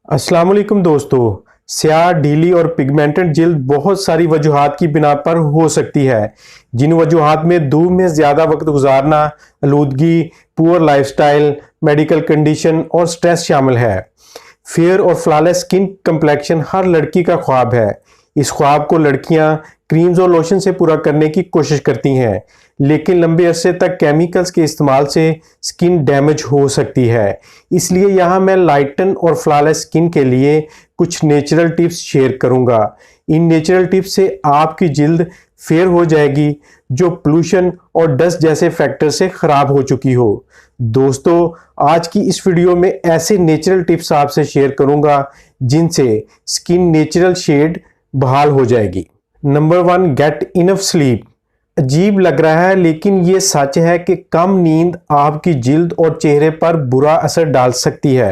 अस्सलाम वालेकुम दोस्तों। स्याह, ढीली और पिगमेंटेड जिल्द बहुत सारी वजूहात की बिना पर हो सकती है। जिन वजूहात में धूप में ज़्यादा वक्त गुजारना, आलूदगी, पुअर लाइफस्टाइल, मेडिकल कंडीशन और स्ट्रेस शामिल है। फेयर और फ्लॉलेस स्किन कंप्लेक्शन हर लड़की का ख्वाब है। इस ख्वाब को लड़कियां क्रीम्स और लोशन से पूरा करने की कोशिश करती हैं, लेकिन लंबे अरसे तक केमिकल्स के इस्तेमाल से स्किन डैमेज हो सकती है। इसलिए यहाँ मैं लाइटन और फ्लॉलेस स्किन के लिए कुछ नेचुरल टिप्स शेयर करूँगा। इन नेचुरल टिप्स से आपकी जिल्द फेयर हो जाएगी जो पोल्यूशन और डस्ट जैसे फैक्टर से ख़राब हो चुकी हो। दोस्तों, आज की इस वीडियो में ऐसे नेचुरल टिप्स आपसे शेयर करूँगा जिनसे स्किन नेचुरल शेड बहाल हो जाएगी। Number 1, get enough sleep. अजीब लग रहा है, लेकिन ये सच है कि कम नींद आपकी जिल्द और चेहरे पर बुरा असर डाल सकती है,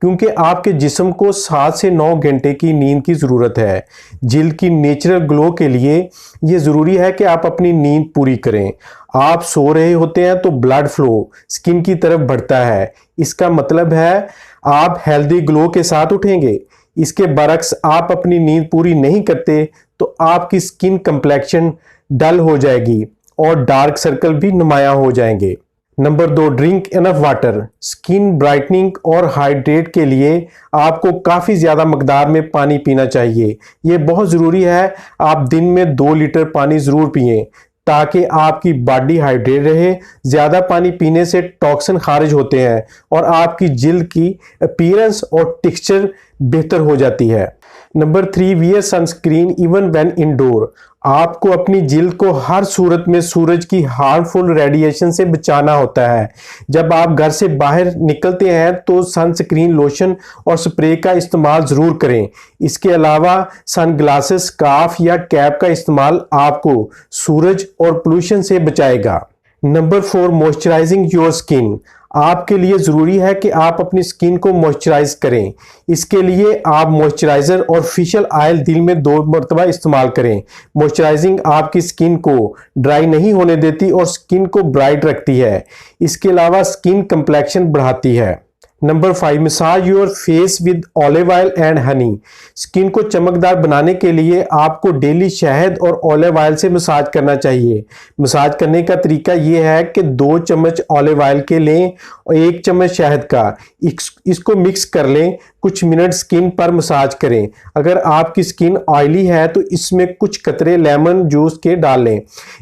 क्योंकि आपके जिस्म को 7 से 9 घंटे की नींद की ज़रूरत है। जिल्द की नेचुरल ग्लो के लिए ये ज़रूरी है कि आप अपनी नींद पूरी करें। आप सो रहे होते हैं तो ब्लड फ्लो स्किन की तरफ बढ़ता है। इसका मतलब है आप हेल्दी ग्लो के साथ उठेंगे। इसके बरक्स आप अपनी नींद पूरी नहीं करते तो आपकी स्किन कंप्लेक्शन डल हो जाएगी और डार्क सर्कल भी नुमायां हो जाएंगे। Number 2, drink enough water. Skin brightening और हाइड्रेट के लिए आपको काफ़ी ज़्यादा मकदार में पानी पीना चाहिए। ये बहुत ज़रूरी है। आप दिन में 2 लीटर पानी ज़रूर पिएं ताकि आपकी बॉडी हाइड्रेट रहे। ज़्यादा पानी पीने से टॉक्सिन खारिज होते हैं और आपकी जिल्द की अपीयरेंस और टेक्सचर बेहतर हो जाती है। Number 3, wear sunscreen even when indoor. आपको अपनी जिल्द को हर सूरत में सूरज की हार्मफुल रेडिएशन से बचाना होता है। जब आप घर से बाहर निकलते हैं तो सनस्क्रीन लोशन और स्प्रे का इस्तेमाल ज़रूर करें। इसके अलावा सन ग्लासेस, स्कार्फ या कैप का इस्तेमाल आपको सूरज और पोल्यूशन से बचाएगा। Number 4, moisturising your skin. आपके लिए ज़रूरी है कि आप अपनी स्किन को मॉइस्चराइज करें। इसके लिए आप मॉइस्चराइज़र और फेशियल ऑयल दिन में 2 मरतबा इस्तेमाल करें। मॉइस्चराइजिंग आपकी स्किन को ड्राई नहीं होने देती और स्किन को ब्राइट रखती है। इसके अलावा स्किन कंप्लेक्शन बढ़ाती है। Number 5, massage your face with olive oil and honey. Skin को चमकदार बनाने के लिए आपको डेली शहद और ऑलिव ऑयल से मसाज करना चाहिए। मसाज करने का तरीका यह है कि 2 चम्मच ऑलिव ऑयल के लें और 1 चम्मच शहद का, इसको मिक्स कर लें। कुछ मिनट स्किन पर मसाज करें। अगर आपकी स्किन ऑयली है तो इसमें कुछ कतरे लेमन जूस के डाल लें।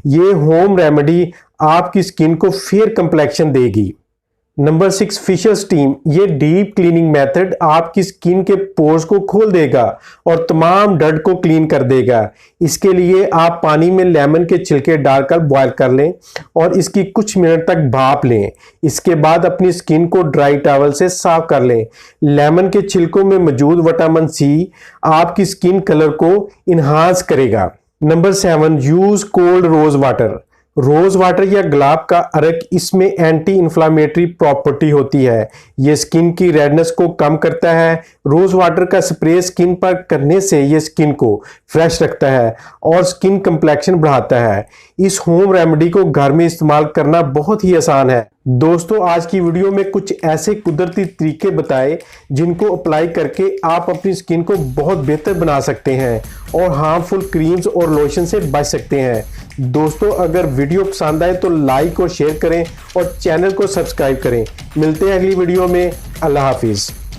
ये होम रेमेडी आपकी स्किन को फेयर कंप्लेक्शन देगी। Number 6, facial steam. ये डीप क्लीनिंग मेथड आपकी स्किन के पोर्स को खोल देगा और तमाम डर्ट को क्लीन कर देगा। इसके लिए आप पानी में लेमन के छिलके डालकर बॉयल कर लें और इसकी कुछ मिनट तक भाप लें। इसके बाद अपनी स्किन को ड्राई टॉवल से साफ कर लें। लेमन के छिलकों में मौजूद विटामिन सी आपकी स्किन कलर को इन्हांस करेगा। Number 7, use cold rose water. Rose water या गुलाब का अर्क, इसमें एंटी इन्फ्लामेटरी प्रॉपर्टी होती है। ये स्किन की रेडनेस को कम करता है। रोज वाटर का स्प्रे स्किन पर करने से ये स्किन को फ्रेश रखता है और स्किन कंप्लेक्शन बढ़ाता है। इस होम रेमेडी को घर में इस्तेमाल करना बहुत ही आसान है। दोस्तों, आज की वीडियो में कुछ ऐसे कुदरती तरीके बताए जिनको अप्लाई करके आप अपनी स्किन को बहुत बेहतर बना सकते हैं और हार्मफुल क्रीम्स और लोशन से बच सकते हैं। दोस्तों, अगर वीडियो पसंद आए तो लाइक और शेयर करें और चैनल को सब्सक्राइब करें। मिलते हैं अगली वीडियो में। अल्लाह हाफिज़।